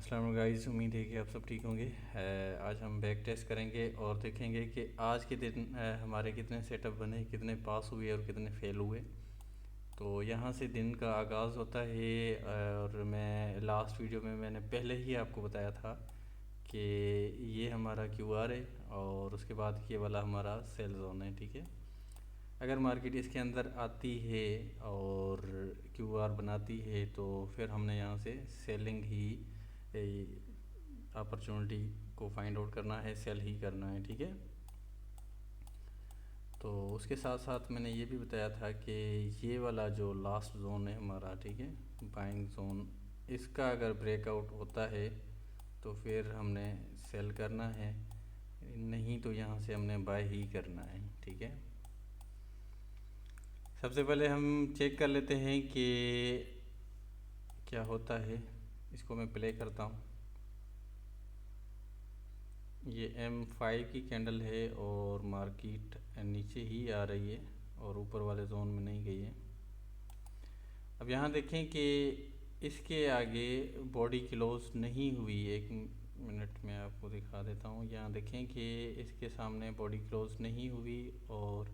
अस्सलाम वालेकुम गाइस, उम्मीद है कि आप सब ठीक होंगे। आज हम बैक टेस्ट करेंगे और देखेंगे कि आज के दिन हमारे कितने सेटअप बने, कितने पास हुए और कितने फेल हुए। तो यहाँ से दिन का आगाज़ होता है। और मैं लास्ट वीडियो में मैंने पहले ही आपको बताया था कि ये हमारा क्यूआर है और उसके बाद ये वाला हमारा सेल जोन है। ठीक है, अगर मार्केट इसके अंदर आती है और क्यूआर बनाती है तो फिर हमने यहाँ से सेलिंग ही अपॉर्चुनिटी को फाइंड आउट करना है, सेल ही करना है। ठीक है, तो उसके साथ साथ मैंने ये भी बताया था कि ये वाला जो लास्ट जोन है हमारा, ठीक है, बाइंग जोन, इसका अगर ब्रेकआउट होता है तो फिर हमने सेल करना है, नहीं तो यहाँ से हमने बाय ही करना है। ठीक है, सबसे पहले हम चेक कर लेते हैं कि क्या होता है। इसको मैं प्ले करता हूँ। ये M5 की कैंडल है और मार्केट नीचे ही आ रही है और ऊपर वाले जोन में नहीं गई है। अब यहाँ देखें कि इसके आगे बॉडी क्लोज नहीं हुई। एक मिनट में आपको दिखा देता हूँ। यहाँ देखें कि इसके सामने बॉडी क्लोज नहीं हुई और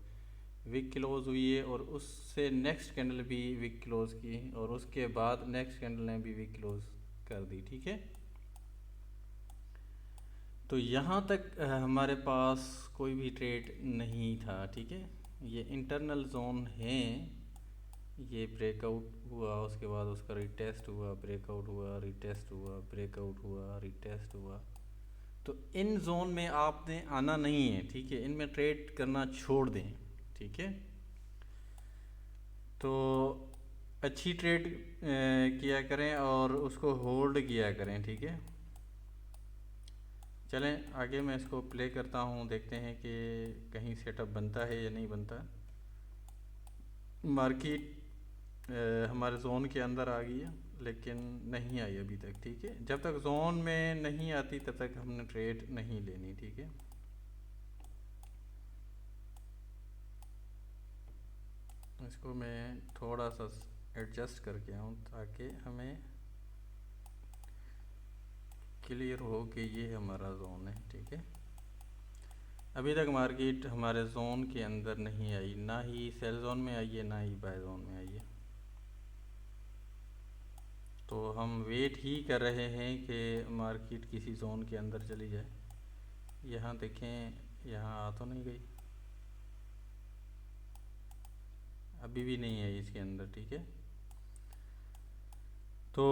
विक क्लोज हुई है और उससे नेक्स्ट कैंडल भी विक क्लोज की और उसके बाद नेक्स्ट कैंडल ने भी विक क्लोज कर दी। ठीक है, तो यहाँ तक हमारे पास कोई भी ट्रेड नहीं था। ठीक है, ये इंटरनल जोन है। ये ब्रेकआउट हुआ, उसके बाद उसका रिटेस्ट हुआ, ब्रेकआउट हुआ, रिटेस्ट हुआ, ब्रेकआउट हुआ, रिटेस्ट हुआ। तो इन जोन में आपने आना नहीं है। ठीक है, इनमें ट्रेड करना छोड़ दें। ठीक है, तो अच्छी ट्रेड किया करें और उसको होल्ड किया करें। ठीक है, चलें आगे मैं इसको प्ले करता हूँ, देखते हैं कि कहीं सेटअप बनता है या नहीं बनता। मार्केट हमारे जोन के अंदर आ गई है लेकिन नहीं आई अभी तक। ठीक है, जब तक जोन में नहीं आती तब तक हमने ट्रेड नहीं लेनी। ठीक है, इसको मैं थोड़ा सा एडजस्ट करके आऊँ ताकि हमें क्लियर हो कि ये हमारा जोन है। ठीक है, अभी तक मार्केट हमारे जोन के अंदर नहीं आई, ना ही सेल जोन में आई है ना ही बाय जोन में आई है। तो हम वेट ही कर रहे हैं कि मार्केट किसी जोन के अंदर चली जाए। यहाँ देखें, यहाँ आ तो नहीं गई, अभी भी नहीं है इसके अंदर। ठीक है, तो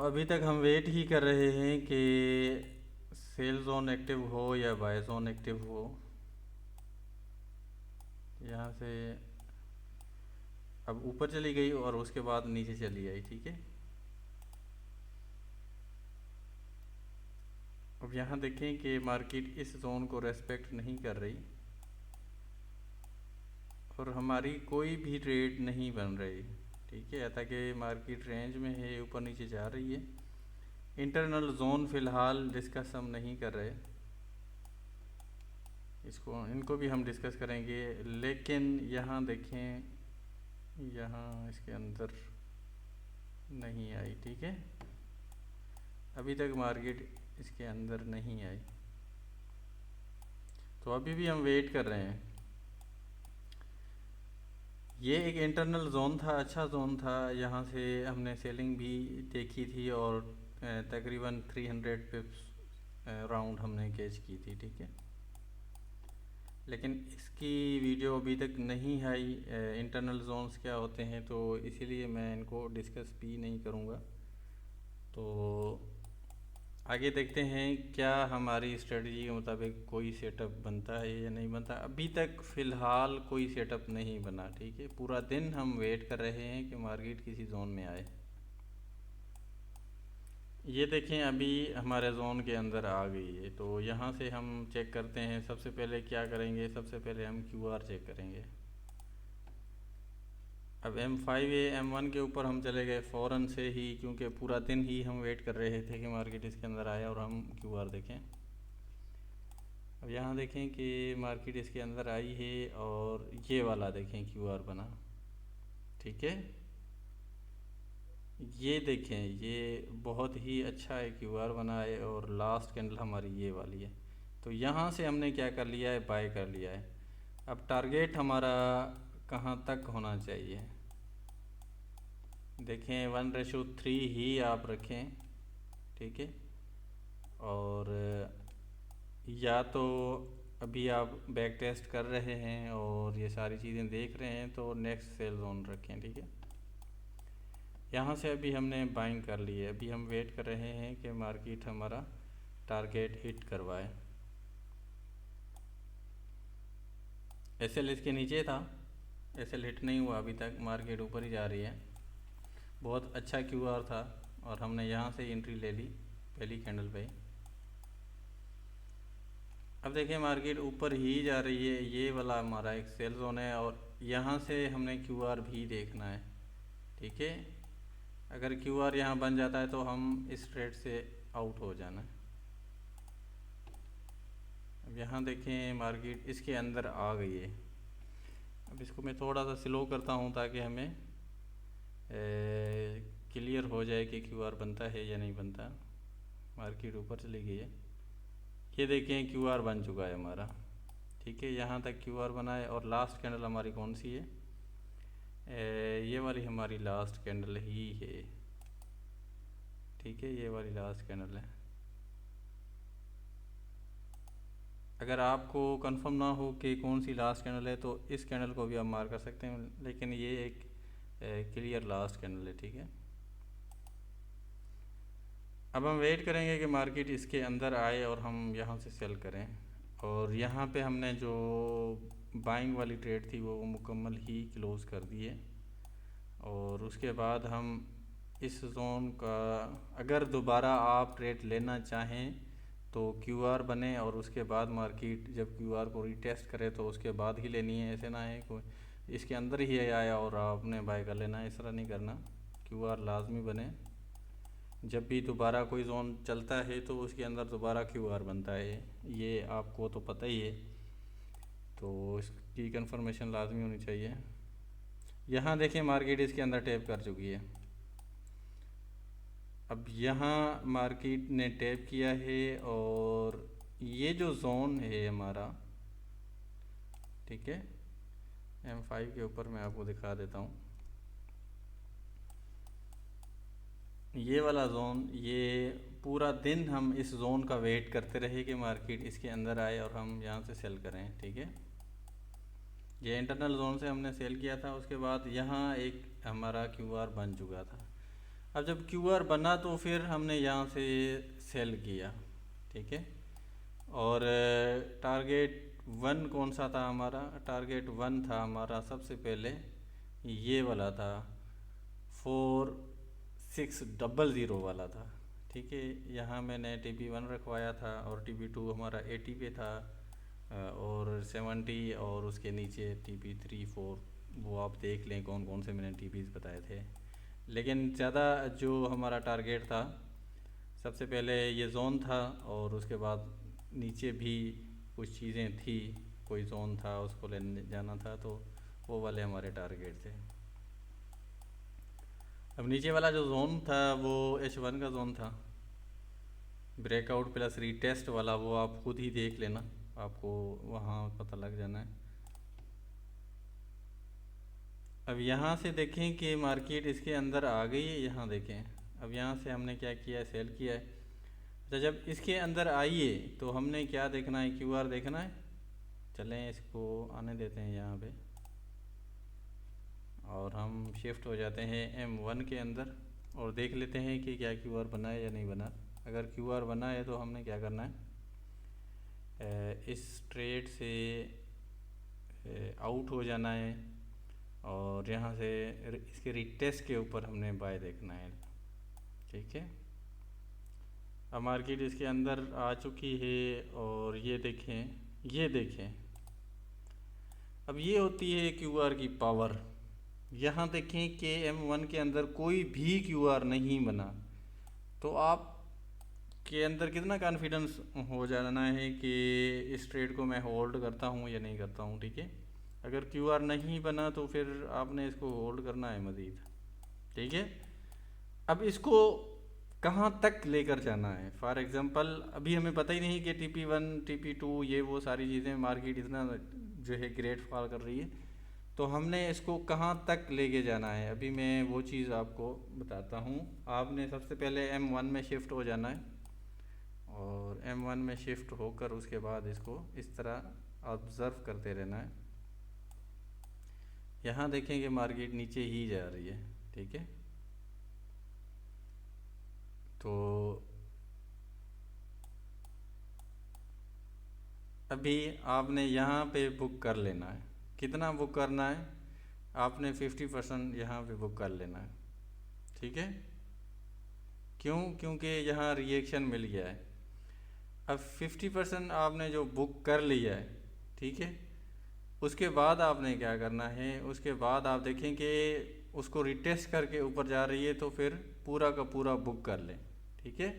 अभी तक हम वेट ही कर रहे हैं कि सेल जोन एक्टिव हो या बाय जोन एक्टिव हो। यहाँ से अब ऊपर चली गई और उसके बाद नीचे चली आई। ठीक है, अब यहाँ देखें कि मार्केट इस जोन को रेस्पेक्ट नहीं कर रही और हमारी कोई भी ट्रेड नहीं बन रही। ठीक है, ताकि मार्केट रेंज में है, ऊपर नीचे जा रही है। इंटरनल जोन फ़िलहाल डिस्कस हम नहीं कर रहे, इनको भी हम डिस्कस करेंगे। लेकिन यहाँ देखें, यहाँ इसके अंदर नहीं आई। ठीक है, अभी तक मार्केट इसके अंदर नहीं आई, तो अभी भी हम वेट कर रहे हैं। ये एक इंटरनल जोन था, अच्छा जोन था। यहाँ से हमने सेलिंग भी देखी थी और तकरीबन 300 पिप्स राउंड हमने कैच की थी। ठीक है, लेकिन इसकी वीडियो अभी तक नहीं आई, इंटरनल जोन्स क्या होते हैं, तो इसीलिए मैं इनको डिस्कस भी नहीं करूँगा। तो आगे देखते हैं क्या हमारी स्ट्रेटजी के मुताबिक कोई सेटअप बनता है या नहीं बनता। अभी तक फ़िलहाल कोई सेटअप नहीं बना। ठीक है, पूरा दिन हम वेट कर रहे हैं कि मार्केट किसी जोन में आए। ये देखें, अभी हमारे जोन के अंदर आ गई है। तो यहाँ से हम चेक करते हैं। सबसे पहले क्या करेंगे, सबसे पहले हम क्यूआर चेक करेंगे। अब M5 M1 के ऊपर हम चले गए फ़ौरन से ही, क्योंकि पूरा दिन ही हम वेट कर रहे थे कि मार्केट इसके अंदर आए और हम क्यूआर देखें। अब यहाँ देखें कि मार्केट इसके अंदर आई है और ये वाला देखें क्यूआर बना। ठीक है, ये देखें, ये बहुत ही अच्छा है क्यूआर बना है और लास्ट कैंडल हमारी ये वाली है। तो यहाँ से हमने क्या कर लिया है, बाय कर लिया है। अब टारगेट हमारा कहाँ तक होना चाहिए, देखें 1:3 ही आप रखें, ठीक है। और या तो अभी आप बैक टेस्ट कर रहे हैं और ये सारी चीज़ें देख रहे हैं तो नेक्स्ट सेल जोन रखें, ठीक है। यहाँ से अभी हमने बाइंग कर ली है, अभी हम वेट कर रहे हैं कि मार्केट हमारा टारगेट हिट करवाए। एसएल इसके नीचे था, एसएल हिट नहीं हुआ अभी तक, मार्केट ऊपर ही जा रही है। बहुत अच्छा क्यूआर था और हमने यहाँ से एंट्री ले ली पहली कैंडल पे। अब देखिए मार्केट ऊपर ही जा रही है, ये वाला हमारा एक सेल जोन है और यहाँ से हमने क्यूआर भी देखना है, ठीक है। अगर क्यूआर यहाँ बन जाता है तो हम इस ट्रेड से आउट हो जाना है। अब यहाँ देखें मार्केट इसके अंदर आ गई है। अब इसको मैं थोड़ा सा स्लो करता हूँ ताकि हमें क्लियर हो जाए कि क्यूआर बनता है या नहीं बनता। मार्केट ऊपर चली गई है, ये देखें क्यूआर बन चुका है हमारा, ठीक है। यहाँ तक क्यूआर बना है और लास्ट कैंडल हमारी कौन सी है, ये वाली हमारी लास्ट कैंडल ही है, ठीक है। ये वाली लास्ट कैंडल है। अगर आपको कंफर्म ना हो कि कौन सी लास्ट कैंडल है तो इस कैंडल को भी आप मार कर सकते हैं, लेकिन ये एक क्लियर लास्ट कैंडल है, ठीक है। अब हम वेट करेंगे कि मार्केट इसके अंदर आए और हम यहाँ से सेल करें। और यहाँ पे हमने जो बाइंग वाली ट्रेड थी वो मुकम्मल ही क्लोज़ कर दी है। और उसके बाद हम इस जोन का अगर दोबारा आप ट्रेड लेना चाहें तो क्यूआर बने और उसके बाद मार्केट जब क्यूआर को रीटेस्ट करे तो उसके बाद ही लेनी है। ऐसे ना है कोई इसके अंदर ही आया और आपने बाय कर लेना है, इस तरह नहीं करना। क्यूआर लाजमी बने, जब भी दोबारा कोई जोन चलता है तो उसके अंदर दोबारा क्यूआर बनता है, ये आपको तो पता ही है, तो इसकी कंफर्मेशन लाजमी होनी चाहिए। यहाँ देखें मार्केट इसके अंदर टैप कर चुकी है। अब यहाँ मार्केट ने टैप किया है और ये जो जोन है हमारा, ठीक है, M5 के ऊपर मैं आपको दिखा देता हूँ। ये वाला जोन, ये पूरा दिन हम इस जोन का वेट करते रहे कि मार्केट इसके अंदर आए और हम यहाँ से सेल करें, ठीक है। ये इंटरनल जोन से हमने सेल किया था, उसके बाद यहाँ एक हमारा क्यूआर बन चुका था। अब जब क्यूआर बना तो फिर हमने यहाँ से सेल किया, ठीक है। और टारगेट 1 कौन सा था हमारा, टारगेट 1 था हमारा सबसे पहले ये वाला था 4600 वाला था, ठीक है। यहाँ मैंने TP1 रखवाया था और TP2 हमारा 80 पे था और 70 और उसके नीचे TP3 4, वो आप देख लें कौन कौन से मैंने TPs बताए थे। लेकिन ज़्यादा जो हमारा टारगेट था सबसे पहले ये जोन था और उसके बाद नीचे भी कुछ चीज़ें थी, कोई जोन था उसको लेने जाना था, तो वो वाले हमारे टारगेट थे। अब नीचे वाला जो जोन था वो H1 का जोन था, ब्रेकआउट प्लस रीटेस्ट वाला, वो आप खुद ही देख लेना, आपको वहाँ पता लग जाना है। अब यहाँ से देखें कि मार्केट इसके अंदर आ गई है, यहाँ देखें। अब यहाँ से हमने क्या किया है, सेल किया है। तो जब इसके अंदर आइए तो हमने क्या देखना है, क्यूआर देखना है। चलें इसको आने देते हैं यहाँ पे और हम शिफ्ट हो जाते हैं M1 के अंदर और देख लेते हैं कि क्या क्यूआर बना है या नहीं बना। अगर क्यूआर बना है तो हमने क्या करना है, इस ट्रेड से आउट हो जाना है और यहाँ से इसके रिटेस्ट के ऊपर हमने बाय देखना है, ठीक है। अब मार्केट इसके अंदर आ चुकी है और ये देखें, ये देखें, अब ये होती है क्यूआर की पावर। यहाँ देखें कि M1 के अंदर कोई भी क्यूआर नहीं बना, तो आप के अंदर कितना कॉन्फिडेंस हो जाना है कि इस ट्रेड को मैं होल्ड करता हूँ या नहीं करता हूँ, ठीक है। अगर क्यूआर नहीं बना तो फिर आपने इसको होल्ड करना है मज़ीद, ठीक है। अब इसको कहाँ तक लेकर जाना है। फॉर एग्जांपल अभी हमें पता ही नहीं कि TP1 TP2 ये वो सारी चीज़ें, मार्केट इतना जो है ग्रेट फॉल कर रही है, तो हमने इसको कहाँ तक लेके जाना है, अभी मैं वो चीज़ आपको बताता हूँ। आपने सबसे पहले M1 में शिफ्ट हो जाना है, और M1 में शिफ्ट होकर उसके बाद इसको इस तरह ऑब्ज़र्व करते रहना है। यहाँ देखें कि मार्केट नीचे ही जा रही है, ठीक है। तो अभी आपने यहाँ पे बुक कर लेना है। कितना बुक करना है, आपने 50% यहाँ पे बुक कर लेना है, ठीक है। क्यों? क्योंकि यहाँ रिएक्शन मिल गया है। अब 50% आपने जो बुक कर लिया है, ठीक है, उसके बाद आपने क्या करना है, उसके बाद आप देखें कि उसको रिटेस्ट करके ऊपर जा रही है, तो फिर पूरा का पूरा बुक कर लें, ठीक है।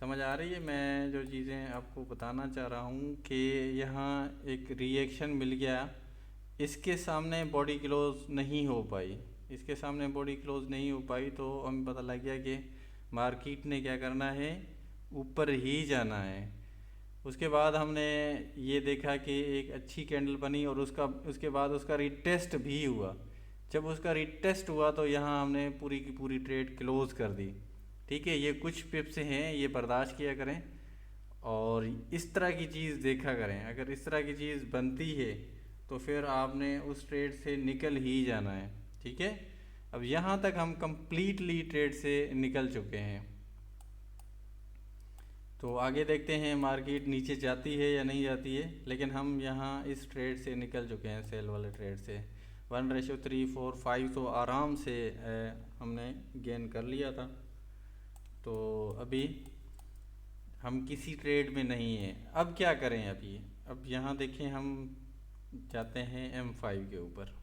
समझ आ रही है मैं जो चीज़ें आपको बताना चाह रहा हूँ कि यहाँ एक रिएक्शन मिल गया, इसके सामने बॉडी क्लोज नहीं हो पाई, इसके सामने बॉडी क्लोज नहीं हो पाई, तो हमें पता लग गया कि मार्केट ने क्या करना है, ऊपर ही जाना है। उसके बाद हमने ये देखा कि एक अच्छी कैंडल बनी, और उसके बाद उसका रिटेस्ट भी हुआ। जब उसका रिटेस्ट हुआ तो यहाँ हमने पूरी की पूरी ट्रेड क्लोज कर दी, ठीक है। ये कुछ पिप्स हैं, ये बर्दाश्त किया करें, और इस तरह की चीज़ देखा करें। अगर इस तरह की चीज़ बनती है तो फिर आपने उस ट्रेड से निकल ही जाना है, ठीक है। अब यहाँ तक हम कंप्लीटली ट्रेड से निकल चुके हैं, तो आगे देखते हैं मार्केट नीचे जाती है या नहीं जाती है। लेकिन हम यहाँ इस ट्रेड से निकल चुके हैं, सेल वाले ट्रेड से। 1:3, 4, 5 तो आराम से हमने गेन कर लिया था। तो अभी हम किसी ट्रेड में नहीं हैं। अब क्या करें अभी? अब यहाँ देखें, हम जाते हैं M5 के ऊपर।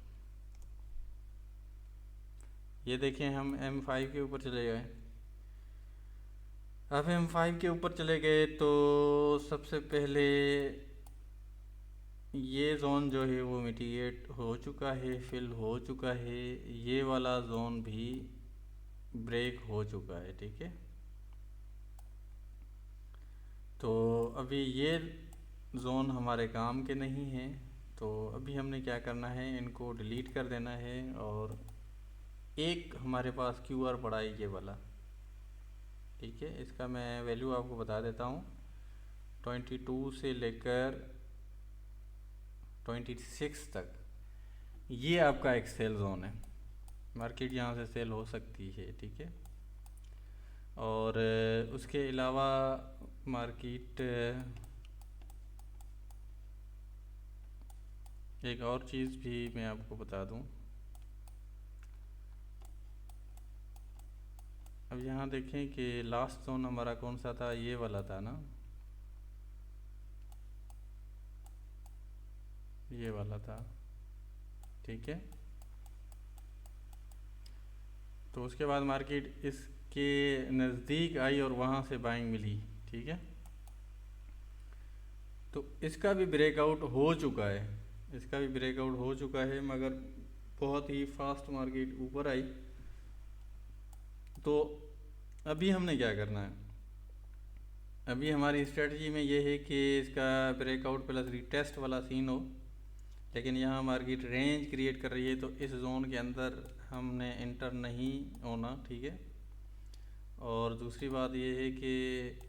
ये देखें, हम M5 के ऊपर चले गए। अब M5 के ऊपर चले गए तो सबसे पहले ये जोन जो है वो मिटिगेट हो चुका है, फिल हो चुका है। ये वाला जोन भी ब्रेक हो चुका है, ठीक है। तो अभी ये जोन हमारे काम के नहीं हैं, तो अभी हमने क्या करना है, इनको डिलीट कर देना है। और एक हमारे पास QR पड़ा है ये वाला, ठीक है। इसका मैं वैल्यू आपको बता देता हूँ। 22 से लेकर 26 तक ये आपका एक सेल जोन है। मार्केट यहाँ से सेल हो सकती है, ठीक है। और उसके अलावा मार्केट एक और चीज़ भी मैं आपको बता दूं। अब यहाँ देखें कि लास्ट जोन हमारा कौन सा था, ये वाला था ना, ये वाला था, ठीक है। तो उसके बाद मार्केट इसके नज़दीक आई और वहाँ से बाइंग मिली, ठीक है। तो इसका भी ब्रेकआउट हो चुका है, इसका भी ब्रेकआउट हो चुका है, मगर बहुत ही फास्ट मार्केट ऊपर आई। तो अभी हमने क्या करना है, अभी हमारी स्ट्रेटजी में ये है कि इसका ब्रेकआउट प्लस रिटेस्ट वाला सीन हो। लेकिन यहाँ मार्केट रेंज क्रिएट कर रही है, तो इस जोन के अंदर हमने इंटर नहीं होना, ठीक है। और दूसरी बात ये है कि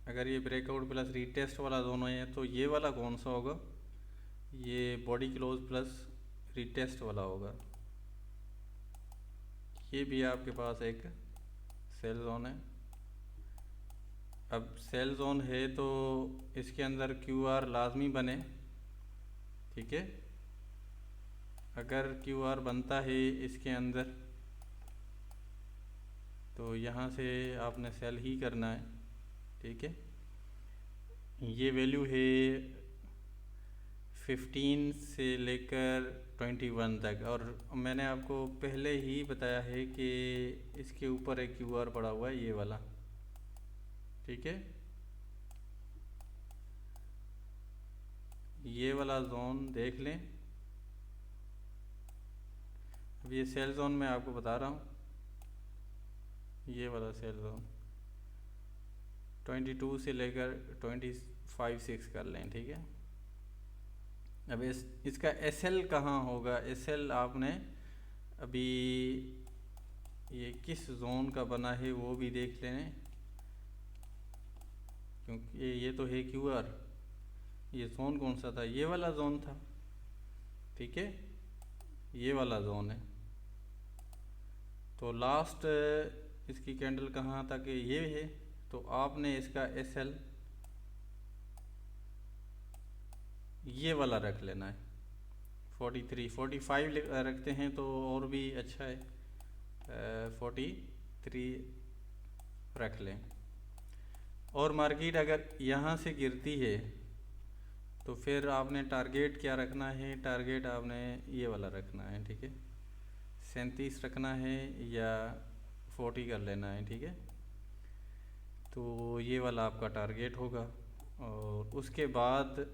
अगर ये ब्रेकआउट प्लस रीटेस्ट वाला दोनों है, तो ये वाला कौन सा होगा, ये बॉडी क्लोज प्लस रीटेस्ट वाला होगा। ये भी आपके पास एक सेल जोन है। अब सेल जोन है तो इसके अंदर QR लाजमी बने, ठीक है। अगर QR बनता है इसके अंदर, तो यहाँ से आपने सेल ही करना है, ठीक है। ये वैल्यू है 15 से लेकर 21 तक, और मैंने आपको पहले ही बताया है कि इसके ऊपर एक QR पड़ा हुआ है, ये वाला, ठीक है। ये वाला जोन देख लें। अब ये सेल जोन मैं आपको बता रहा हूँ, ये वाला सेल जोन 22 से लेकर 25-6 कर लें, ठीक है। अब इसका एसएल कहाँ होगा? एसएल आपने अभी ये किस जोन का बना है वो भी देख लें, क्योंकि ये तो है क्यूआर। ये जोन कौन सा था? ये वाला जोन था, ठीक है, ये वाला जोन है। तो लास्ट इसकी कैंडल कहाँ तक है? ये है। तो आपने इसका एसएल ये वाला रख लेना है, 43, 45 रखते हैं तो और भी अच्छा है, 43 रख लें। और मार्केट अगर यहाँ से गिरती है तो फिर आपने टारगेट क्या रखना है? टारगेट आपने ये वाला रखना है, ठीक है, 37 रखना है या 40 कर लेना है, ठीक है। तो ये वाला आपका टारगेट होगा। और उसके बाद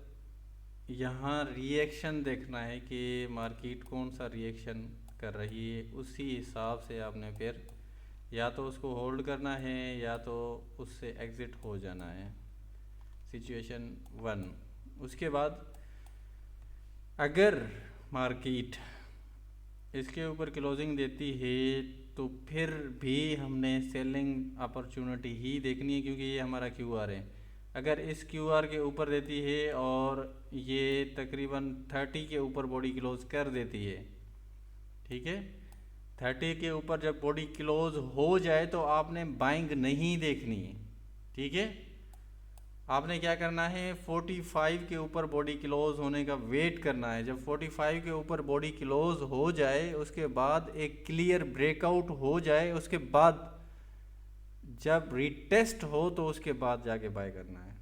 यहाँ रिएक्शन देखना है कि मार्केट कौन सा रिएक्शन कर रही है, उसी हिसाब से आपने फिर या तो उसको होल्ड करना है या तो उससे एग्ज़िट हो जाना है, सिचुएशन 1। उसके बाद अगर मार्केट इसके ऊपर क्लोजिंग देती है तो फिर भी हमने सेलिंग अपॉर्चुनिटी ही देखनी है, क्योंकि ये हमारा क्यूआर है। अगर इस क्यूआर के ऊपर देती है और ये तकरीबन 30 के ऊपर बॉडी क्लोज कर देती है, ठीक है, 30 के ऊपर जब बॉडी क्लोज हो जाए तो आपने बाइंग नहीं देखनी है, ठीक है। आपने क्या करना है? 45 के ऊपर बॉडी क्लोज होने का वेट करना है। जब 45 के ऊपर बॉडी क्लोज हो जाए उसके बाद एक क्लियर ब्रेकआउट हो जाए, उसके बाद जब रिटेस्ट हो तो उसके बाद जाके बाय करना है।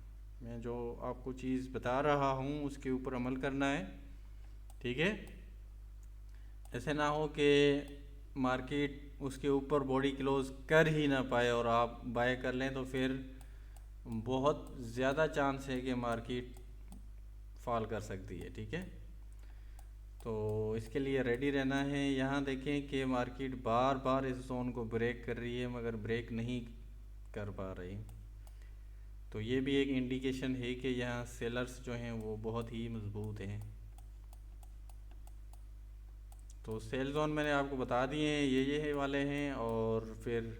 मैं जो आपको चीज़ बता रहा हूँ उसके ऊपर अमल करना है, ठीक है। ऐसे ना हो कि मार्केट उसके ऊपर बॉडी क्लोज कर ही ना पाए और आप बाय कर लें, तो फिर बहुत ज़्यादा चांस है कि मार्केट फॉल कर सकती है, ठीक है। तो इसके लिए रेडी रहना है। यहाँ देखें कि मार्केट बार बार इस जोन को ब्रेक कर रही है मगर ब्रेक नहीं कर पा रही। तो ये भी एक इंडिकेशन है कि यहाँ सेलर्स जो हैं वो बहुत ही मजबूत हैं। तो सेल जोन मैंने आपको बता दिए हैं, ये वाले हैं। और फिर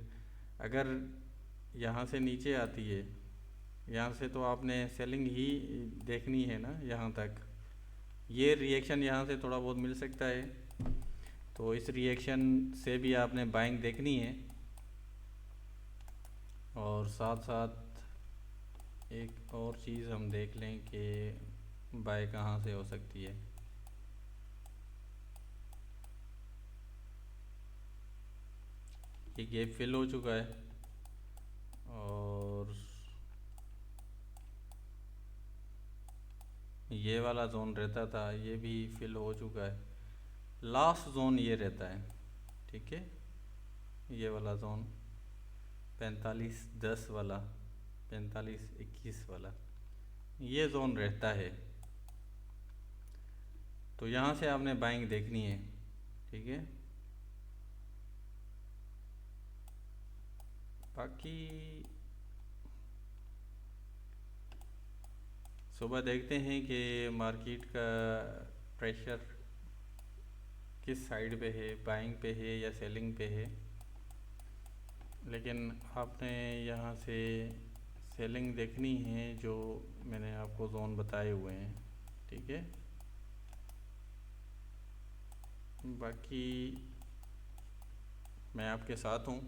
अगर यहाँ से नीचे आती है, यहाँ से तो आपने सेलिंग ही देखनी है ना, यहाँ तक ये रिएक्शन यहाँ से थोड़ा बहुत मिल सकता है, तो इस रिएक्शन से भी आपने बाइंग देखनी है। और साथ साथ एक और चीज़ हम देख लें कि बाय कहाँ से हो सकती है। ये गैप फिल हो चुका है और ये वाला जोन रहता था, ये भी फिल हो चुका है। लास्ट जोन ये रहता है, ठीक है, ये वाला जोन 45-10 वाला, 45-21 वाला, ये जोन रहता है। तो यहाँ से आपने बाइंग देखनी है, ठीक है। बाकी सुबह देखते हैं कि मार्केट का प्रेशर किस साइड पे है, बाइंग पे है या सेलिंग पे है। लेकिन आपने यहाँ से सेलिंग देखनी है जो मैंने आपको जोन बताए हुए हैं, ठीक है। बाकी मैं आपके साथ हूँ,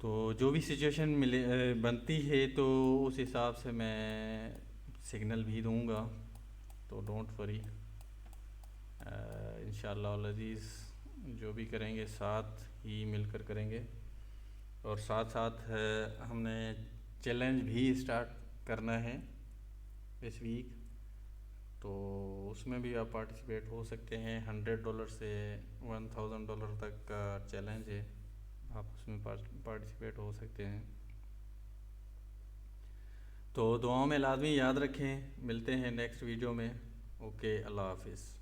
तो जो भी सिचुएशन मिले बनती है तो उस हिसाब से मैं सिग्नल भी दूंगा, तो डोंट वरी। इंशाल्लाह अज़ीज़ जो भी करेंगे साथ ही मिलकर करेंगे। और साथ साथ हमने चैलेंज भी स्टार्ट करना है इस वीक, तो उसमें भी आप पार्टिसिपेट हो सकते हैं। $100 से $1000 तक का चैलेंज है, आप उसमें पार्टिसिपेट हो सकते हैं। तो दुआओं में लाजमी याद रखें। मिलते हैं नेक्स्ट वीडियो में। ओके, अल्लाह हाफिज़।